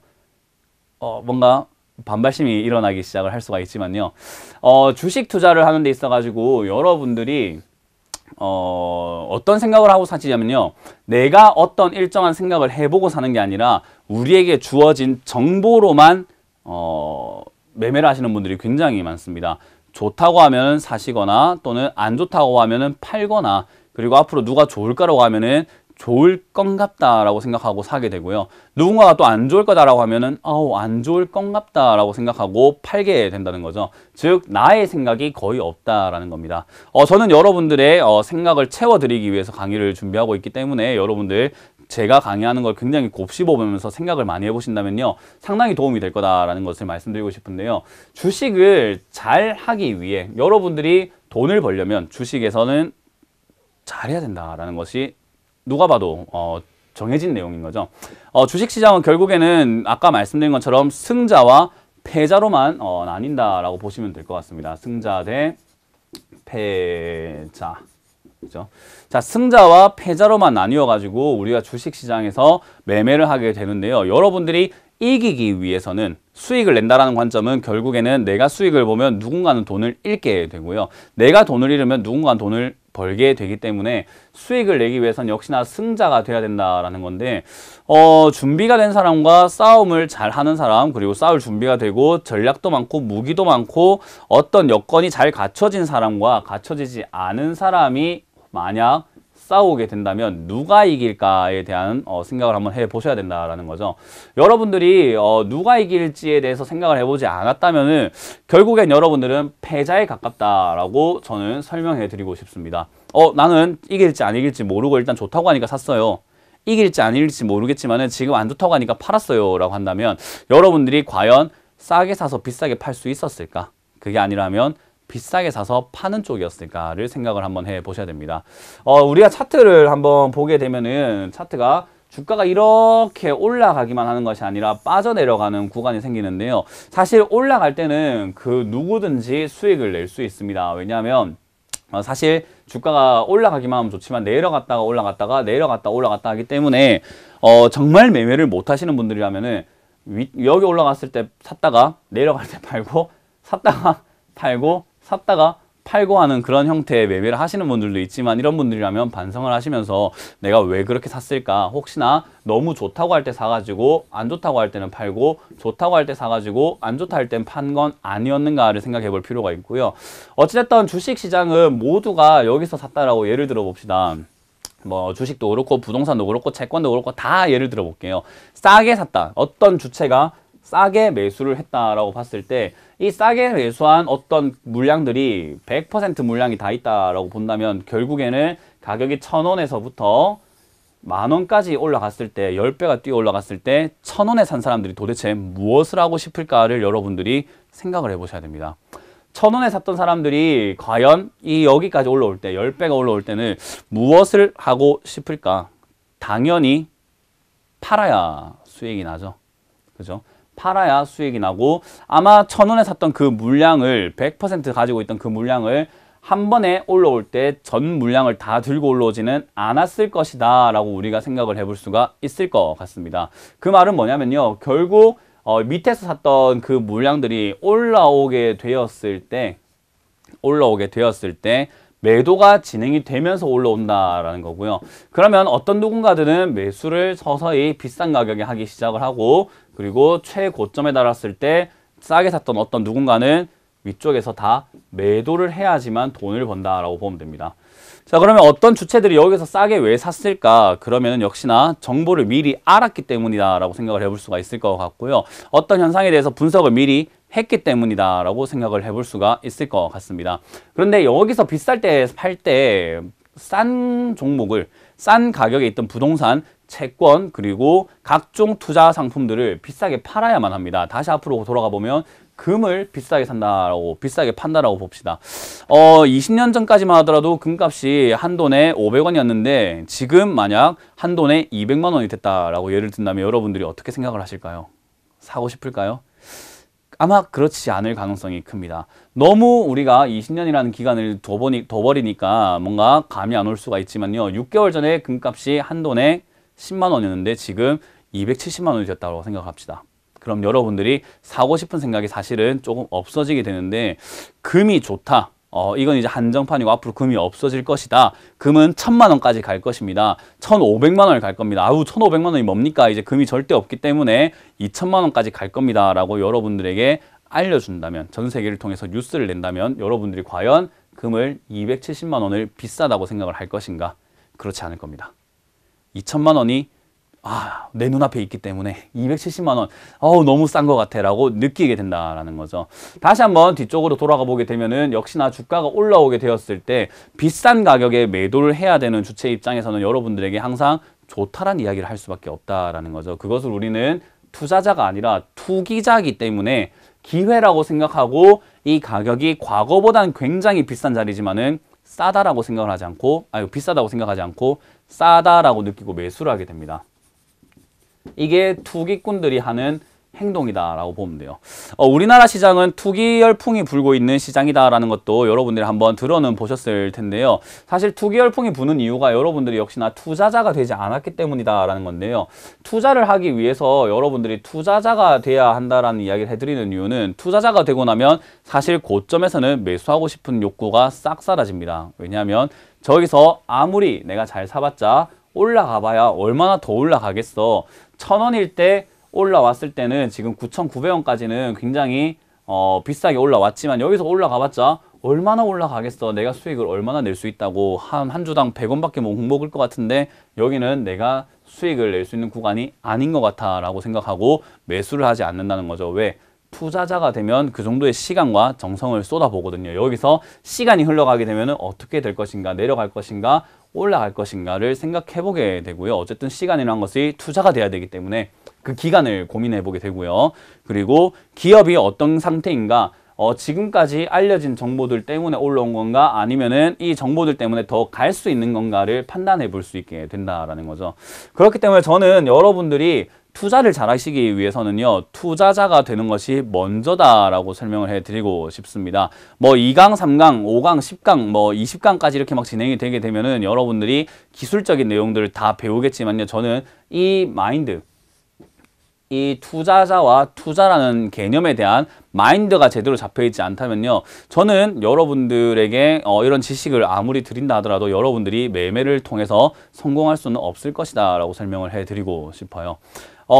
뭔가 반발심이 일어나기 시작을 할 수가 있지만요. 주식 투자를 하는 데 있어가지고 여러분들이 어떤 생각을 하고 사시냐면요, 내가 어떤 일정한 생각을 해보고 사는 게 아니라 우리에게 주어진 정보로만 매매를 하시는 분들이 굉장히 많습니다. 좋다고 하면 사시거나 또는 안 좋다고 하면 팔거나, 그리고 앞으로 누가 좋을까라고 하면은 좋을 건갑다라고 생각하고 사게 되고요. 누군가가 또 안 좋을 거다라고 하면은 안 좋을 건갑다라고 생각하고 팔게 된다는 거죠. 즉 나의 생각이 거의 없다라는 겁니다. 저는 여러분들의 생각을 채워드리기 위해서 강의를 준비하고 있기 때문에 여러분들 제가 강의하는 걸 굉장히 곱씹어보면서 생각을 많이 해보신다면요, 상당히 도움이 될 거다라는 것을 말씀드리고 싶은데요. 주식을 잘 하기 위해 여러분들이 돈을 벌려면 주식에서는 잘해야 된다라는 것이 누가 봐도 정해진 내용인 거죠. 주식시장은 결국에는 아까 말씀드린 것처럼 승자와 패자로만 나뉜다라고 보시면 될 것 같습니다. 승자 대 패자. 그죠? 자, 승자와 패자로만 나뉘어 가지고 우리가 주식시장에서 매매를 하게 되는데요. 여러분들이 이기기 위해서는 수익을 낸다라는 관점은 결국에는 내가 수익을 보면 누군가는 돈을 잃게 되고요. 내가 돈을 잃으면 누군가는 돈을 벌게 되기 때문에 수익을 내기 위해서는 역시나 승자가 돼야 된다라는 건데, 준비가 된 사람과 싸움을 잘 하는 사람, 그리고 싸울 준비가 되고 전략도 많고 무기도 많고 어떤 여건이 잘 갖춰진 사람과 갖춰지지 않은 사람이 만약 싸우게 된다면 누가 이길까에 대한 생각을 한번 해보셔야 된다라는 거죠. 여러분들이 누가 이길지에 대해서 생각을 해보지 않았다면은 결국엔 여러분들은 패자에 가깝다라고 저는 설명해 드리고 싶습니다. 나는 이길지 안 이길지 모르고 일단 좋다고 하니까 샀어요. 이길지 안 이길지 모르겠지만은 지금 안 좋다고 하니까 팔았어요 라고 한다면 여러분들이 과연 싸게 사서 비싸게 팔 수 있었을까? 그게 아니라면 비싸게 사서 파는 쪽이었을까를 생각을 한번 해 보셔야 됩니다. 우리가 차트를 한번 보게 되면은 차트가 주가가 이렇게 올라가기만 하는 것이 아니라 빠져내려가는 구간이 생기는데요. 사실 올라갈 때는 그 누구든지 수익을 낼 수 있습니다. 왜냐하면 사실 주가가 올라가기만 하면 좋지만 내려갔다가 올라갔다가 내려갔다 올라갔다 하기 때문에 정말 매매를 못 하시는 분들이라면은 여기 올라갔을 때 샀다가 내려갈 때 팔고 샀다가 팔고 샀다가 팔고 하는 그런 형태의 매매를 하시는 분들도 있지만 이런 분들이라면 반성을 하시면서 내가 왜 그렇게 샀을까? 혹시나 너무 좋다고 할 때 사가지고 안 좋다고 할 때는 팔고 좋다고 할 때 사가지고 안 좋다 할 땐 판 건 아니었는가를 생각해 볼 필요가 있고요. 어찌됐든 주식시장은 모두가 여기서 샀다라고 예를 들어 봅시다. 뭐 주식도 그렇고 부동산도 그렇고 채권도 그렇고 다 예를 들어 볼게요. 싸게 샀다. 어떤 주체가 싸게 매수를 했다라고 봤을 때 이 싸게 매수한 어떤 물량들이 100% 물량이 다 있다라고 본다면 결국에는 가격이 1,000원에서부터 만원까지 올라갔을 때 10배가 뛰어 올라갔을 때 1,000원에 산 사람들이 도대체 무엇을 하고 싶을까를 여러분들이 생각을 해 보셔야 됩니다. 1,000원에 샀던 사람들이 과연 이 여기까지 올라올 때 10배가 올라올 때는 무엇을 하고 싶을까? 당연히 팔아야 수익이 나죠. 그죠? 팔아야 수익이 나고 아마 1,000원에 샀던 그 물량을 100% 가지고 있던 그 물량을 한 번에 올라올 때 전 물량을 다 들고 올라오지는 않았을 것이다 라고 우리가 생각을 해볼 수가 있을 것 같습니다. 그 말은 뭐냐면요. 결국 밑에서 샀던 그 물량들이 올라오게 되었을 때 매도가 진행이 되면서 올라온다라는 거고요. 그러면 어떤 누군가들은 매수를 서서히 비싼 가격에 하기 시작을 하고 그리고 최고점에 달았을 때 싸게 샀던 어떤 누군가는 위쪽에서 다 매도를 해야지만 돈을 번다라고 보면 됩니다. 자, 그러면 어떤 주체들이 여기서 싸게 왜 샀을까? 그러면 역시나 정보를 미리 알았기 때문이다라고 생각을 해볼 수가 있을 것 같고요. 어떤 현상에 대해서 분석을 미리 했기 때문이다 라고 생각을 해볼 수가 있을 것 같습니다. 그런데 여기서 비쌀 때 팔 때 싼 종목을 싼 가격에 있던 부동산, 채권 그리고 각종 투자 상품들을 비싸게 팔아야만 합니다. 다시 앞으로 돌아가 보면 금을 비싸게 산다라고 비싸게 판다라고 봅시다. 20년 전까지만 하더라도 금값이 한 돈에 500원이었는데 지금 만약 한 돈에 200만 원이 됐다라고 예를 든다면 여러분들이 어떻게 생각을 하실까요? 사고 싶을까요? 아마 그렇지 않을 가능성이 큽니다. 너무 우리가 20년이라는 기간을 둬버리니까 뭔가 감이 안 올 수가 있지만요. 6개월 전에 금값이 한 돈에 10만 원이었는데 지금 270만 원이 됐다고 생각합시다. 그럼 여러분들이 사고 싶은 생각이 사실은 조금 없어지게 되는데 금이 좋다. 이건 이제 한정판이고 앞으로 금이 없어질 것이다. 금은 1,000만 원까지 갈 것입니다. 1,500만 원을 갈 겁니다. 1,500만 원이 뭡니까? 이제 금이 절대 없기 때문에 2,000만 원까지 갈 겁니다. 라고 여러분들에게 알려준다면, 전 세계를 통해서 뉴스를 낸다면 여러분들이 과연 금을 270만 원을 비싸다고 생각을 할 것인가? 그렇지 않을 겁니다. 2,000만 원이 내 눈앞에 있기 때문에 270만 원, 너무 싼 것 같아 라고 느끼게 된다라는 거죠. 다시 한번 뒤쪽으로 돌아가 보게 되면은 역시나 주가가 올라오게 되었을 때 비싼 가격에 매도를 해야 되는 주체 입장에서는 여러분들에게 항상 좋다란 이야기를 할 수밖에 없다라는 거죠. 그것을 우리는 투자자가 아니라 투기자이기 때문에 기회라고 생각하고 이 가격이 과거보다는 굉장히 비싼 자리지만은 싸다라고 생각을 하지 않고, 비싸다고 생각하지 않고 싸다라고 느끼고 매수를 하게 됩니다. 이게 투기꾼들이 하는 행동이다라고 보면 돼요. 우리나라 시장은 투기 열풍이 불고 있는 시장이다라는 것도 여러분들이 한번 들어는 보셨을 텐데요. 사실 투기 열풍이 부는 이유가 여러분들이 역시나 투자자가 되지 않았기 때문이다라는 건데요. 투자를 하기 위해서 여러분들이 투자자가 돼야 한다라는 이야기를 해드리는 이유는 투자자가 되고 나면 사실 고점에서는 매수하고 싶은 욕구가 싹 사라집니다. 왜냐하면 저기서 아무리 내가 잘 사봤자 올라가 봐야 얼마나 더 올라가겠어. 1,000원일 때 올라왔을 때는 지금 9,900원까지는 굉장히 비싸게 올라왔지만 여기서 올라가 봤자 얼마나 올라가겠어. 내가 수익을 얼마나 낼 수 있다고. 한 주당 100원밖에 못 먹을 것 같은데 여기는 내가 수익을 낼 수 있는 구간이 아닌 것 같아 라고 생각하고 매수를 하지 않는다는 거죠. 왜? 투자자가 되면 그 정도의 시간과 정성을 쏟아보거든요. 여기서 시간이 흘러가게 되면 어떻게 될 것인가, 내려갈 것인가, 올라갈 것인가를 생각해 보게 되고요. 어쨌든 시간이라는 것이 투자가 돼야 되기 때문에 그 기간을 고민해 보게 되고요. 그리고 기업이 어떤 상태인가, 지금까지 알려진 정보들 때문에 올라온 건가, 아니면은 이 정보들 때문에 더 갈 수 있는 건가를 판단해 볼 수 있게 된다라는 거죠. 그렇기 때문에 저는 여러분들이 투자를 잘 하시기 위해서는요, 투자자가 되는 것이 먼저다라고 설명을 해드리고 싶습니다. 뭐 2강, 3강, 5강, 10강, 뭐 20강까지 이렇게 막 진행이 되게 되면은 여러분들이 기술적인 내용들을 다 배우겠지만요, 저는 이 마인드, 이 투자자와 투자라는 개념에 대한 마인드가 제대로 잡혀있지 않다면요, 저는 여러분들에게 이런 지식을 아무리 드린다 하더라도 여러분들이 매매를 통해서 성공할 수는 없을 것이다 라고 설명을 해드리고 싶어요.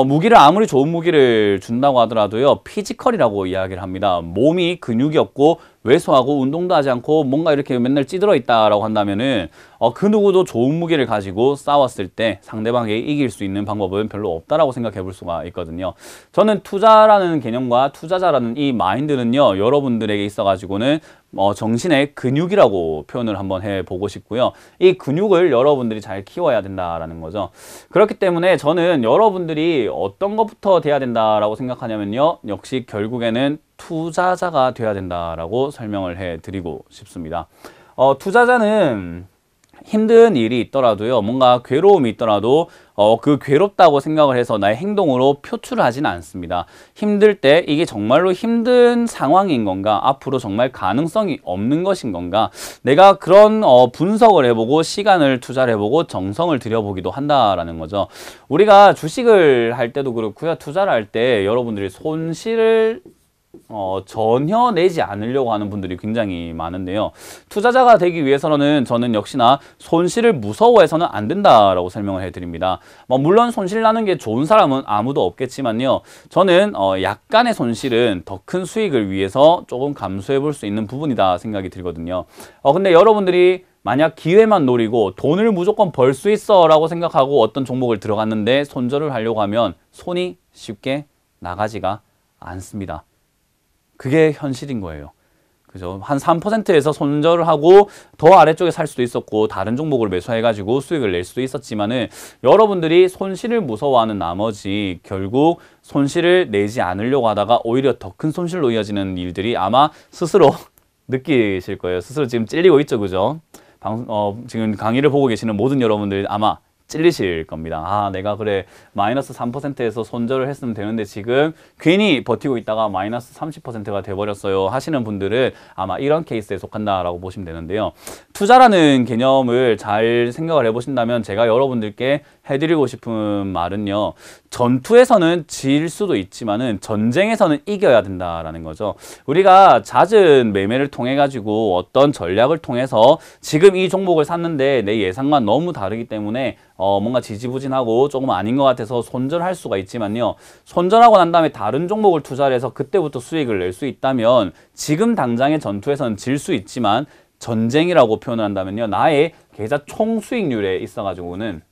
무기를 아무리 좋은 무기를 준다고 하더라도요, 피지컬이라고 이야기를 합니다. 몸이 근육이 없고 왜소하고 운동도 하지 않고 뭔가 이렇게 맨날 찌들어 있다라고 한다면은 그 누구도 좋은 무기를 가지고 싸웠을 때 상대방에게 이길 수 있는 방법은 별로 없다라고 생각해 볼 수가 있거든요. 저는 투자라는 개념과 투자자라는 이 마인드는요, 여러분들에게 있어 가지고는 정신의 근육이라고 표현을 한번 해보고 싶고요. 이 근육을 여러분들이 잘 키워야 된다라는 거죠. 그렇기 때문에 저는 여러분들이 어떤 것부터 돼야 된다라고 생각하냐면요, 역시 결국에는 투자자가 돼야 된다라고 설명을 해드리고 싶습니다. 투자자는 힘든 일이 있더라도요, 뭔가 괴로움이 있더라도 그 괴롭다고 생각을 해서 나의 행동으로 표출을 하지는 않습니다. 힘들 때 이게 정말로 힘든 상황인 건가, 앞으로 정말 가능성이 없는 것인 건가, 내가 그런 분석을 해보고 시간을 투자를 해보고 정성을 들여보기도 한다라는 거죠. 우리가 주식을 할 때도 그렇고요, 투자를 할 때 여러분들이 손실을 전혀 내지 않으려고 하는 분들이 굉장히 많은데요. 투자자가 되기 위해서는 저는 역시나 손실을 무서워해서는 안 된다라고 설명을 해드립니다. 물론 손실 나는 게 좋은 사람은 아무도 없겠지만요, 저는 약간의 손실은 더 큰 수익을 위해서 조금 감수해 볼 수 있는 부분이다 생각이 들거든요. 근데 여러분들이 만약 기회만 노리고 돈을 무조건 벌 수 있어 라고 생각하고 어떤 종목을 들어갔는데 손절을 하려고 하면 손이 쉽게 나가지가 않습니다. 그게 현실인 거예요. 그죠? 한 3%에서 손절을 하고 더 아래쪽에 살 수도 있었고 다른 종목을 매수해가지고 수익을 낼 수도 있었지만은, 여러분들이 손실을 무서워하는 나머지 결국 손실을 내지 않으려고 하다가 오히려 더 큰 손실로 이어지는 일들이 아마 스스로 느끼실 거예요. 스스로 지금 찔리고 있죠. 그죠? 지금 강의를 보고 계시는 모든 여러분들 아마 찔리실 겁니다. 내가 그래 마이너스 3%에서 손절을 했으면 되는데 지금 괜히 버티고 있다가 마이너스 30%가 돼버렸어요 하시는 분들은 아마 이런 케이스에 속한다라고 보시면 되는데요. 투자라는 개념을 잘 생각을 해보신다면 제가 여러분들께 해드리고 싶은 말은요, 전투에서는 질 수도 있지만은 전쟁에서는 이겨야 된다라는 거죠. 우리가 잦은 매매를 통해 가지고 어떤 전략을 통해서 지금 이 종목을 샀는데 내 예상과 너무 다르기 때문에 뭔가 지지부진하고 조금 아닌 것 같아서 손절할 수가 있지만요, 손절하고 난 다음에 다른 종목을 투자를 해서 그때부터 수익을 낼 수 있다면 지금 당장의 전투에서는 질 수 있지만 전쟁이라고 표현을 한다면요, 나의 계좌 총수익률에 있어가지고는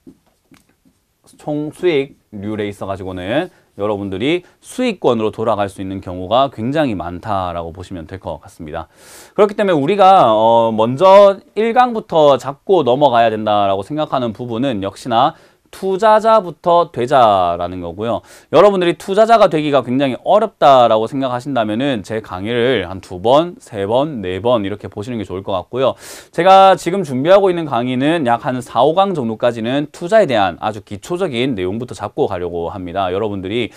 여러분들이 수익권으로 돌아갈 수 있는 경우가 굉장히 많다라고 보시면 될 것 같습니다. 그렇기 때문에 우리가 먼저 1강부터 잡고 넘어가야 된다라고 생각하는 부분은 역시나 투자자부터 되자라는 거고요. 여러분들이 투자자가 되기가 굉장히 어렵다라고 생각하신다면은 제 강의를 한 2번, 3번, 4번 이렇게 보시는 게 좋을 것 같고요. 제가 지금 준비하고 있는 강의는 약 한 4, 5강 정도까지는 투자에 대한 아주 기초적인 내용부터 잡고 가려고 합니다. 여러분들이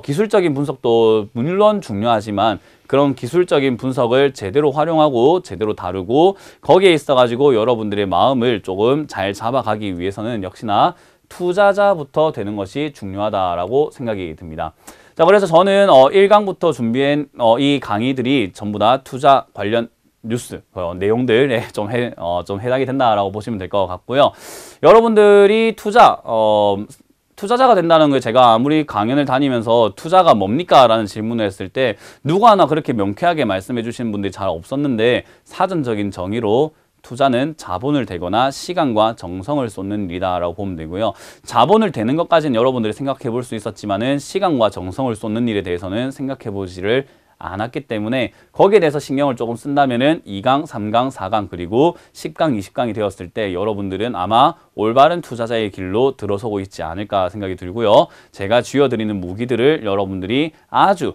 기술적인 분석도 물론 중요하지만 그런 기술적인 분석을 제대로 활용하고 제대로 다루고 거기에 있어 가지고 여러분들의 마음을 조금 잘 잡아가기 위해서는 역시나 투자자부터 되는 것이 중요하다라고 생각이 듭니다. 자, 그래서 저는 1강부터 준비한 이 강의들이 전부 다 투자 관련 뉴스 내용들에 좀 해당이 된다라고 보시면 될 것 같고요. 여러분들이 투자자가 된다는 게 제가 아무리 강연을 다니면서 투자가 뭡니까? 라는 질문을 했을 때 누구 하나 그렇게 명쾌하게 말씀해 주시는 분들이 잘 없었는데 사전적인 정의로 투자는 자본을 대거나 시간과 정성을 쏟는 일이다라고 보면 되고요. 자본을 대는 것까지는 여러분들이 생각해 볼 수 있었지만은 시간과 정성을 쏟는 일에 대해서는 생각해 보지를 않았기 때문에 거기에 대해서 신경을 조금 쓴다면은 2강, 3강, 4강 그리고 10강, 20강이 되었을 때 여러분들은 아마 올바른 투자자의 길로 들어서고 있지 않을까 생각이 들고요. 제가 쥐어드리는 무기들을 여러분들이 아주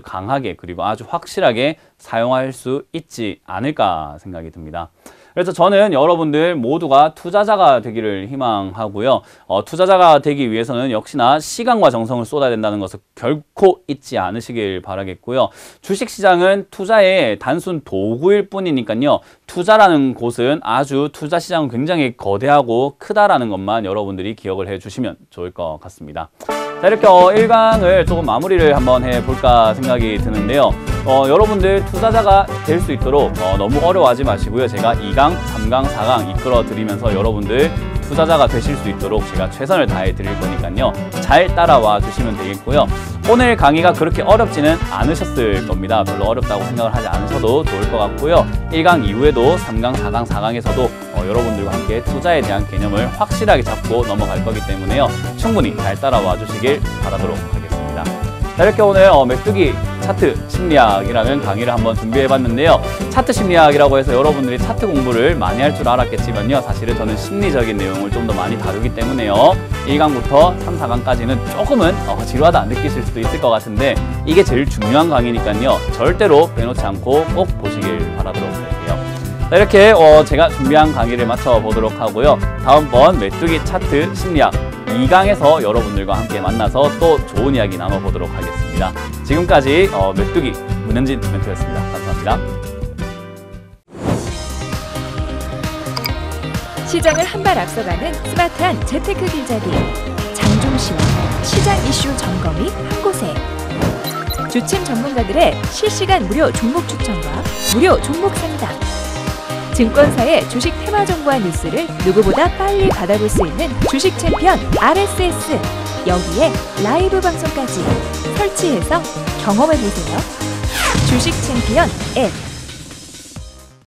강하게 그리고 아주 확실하게 사용할 수 있지 않을까 생각이 듭니다. 그래서 저는 여러분들 모두가 투자자가 되기를 희망하고요. 투자자가 되기 위해서는 역시나 시간과 정성을 쏟아야 된다는 것을 결코 잊지 않으시길 바라겠고요. 주식시장은 투자의 단순 도구일 뿐이니까요. 투자라는 곳은 투자 시장은 굉장히 거대하고 크다라는 것만 여러분들이 기억을 해주시면 좋을 것 같습니다. 자, 이렇게 1강을 조금 마무리를 한번 해볼까 생각이 드는데요. 여러분들 투자자가 될 수 있도록 너무 어려워하지 마시고요. 제가 2강, 3강, 4강 이끌어 드리면서 여러분들 투자자가 되실 수 있도록 제가 최선을 다해 드릴 거니까요. 잘 따라와 주시면 되겠고요. 오늘 강의가 그렇게 어렵지는 않으셨을 겁니다. 별로 어렵다고 생각을 하지 않으셔도 좋을 것 같고요. 1강 이후에도 3강, 4강, 4강에서도 여러분들과 함께 투자에 대한 개념을 확실하게 잡고 넘어갈 거기 때문에요. 충분히 잘 따라와 주시길 바라도록 하겠습니다. 자, 이렇게 오늘 메뚜기 차트 심리학이라는 강의를 한번 준비해봤는데요. 차트 심리학이라고 해서 여러분들이 차트 공부를 많이 할 줄 알았겠지만요. 사실은 저는 심리적인 내용을 좀 더 많이 다루기 때문에요. 1강부터 3, 4강까지는 조금은 지루하다 느끼실 수도 있을 것 같은데 이게 제일 중요한 강의니까요. 절대로 빼놓지 않고 꼭 보시길 바라도록 할게요. 자, 이렇게 제가 준비한 강의를 마쳐보도록 하고요. 다음번 메뚜기 차트 심리학 2강에서 여러분들과 함께 만나서 또 좋은 이야기 나눠보도록 하겠습니다. 지금까지 메뚜기 문현진 멘토였습니다. 감사합니다. 시장을 한 발 앞서가는 스마트한 재테크 길잡이 장종시와 시장 이슈 점검이 한 곳에 주침 전문가들의 실시간 무료 종목 추천과 무료 종목 상담 증권사의 주식 테마 정보와 뉴스를 누구보다 빨리 받아볼 수 있는 주식 챔피언 RSS 여기에 라이브 방송까지 설치해서 경험해보세요. 주식 챔피언 앱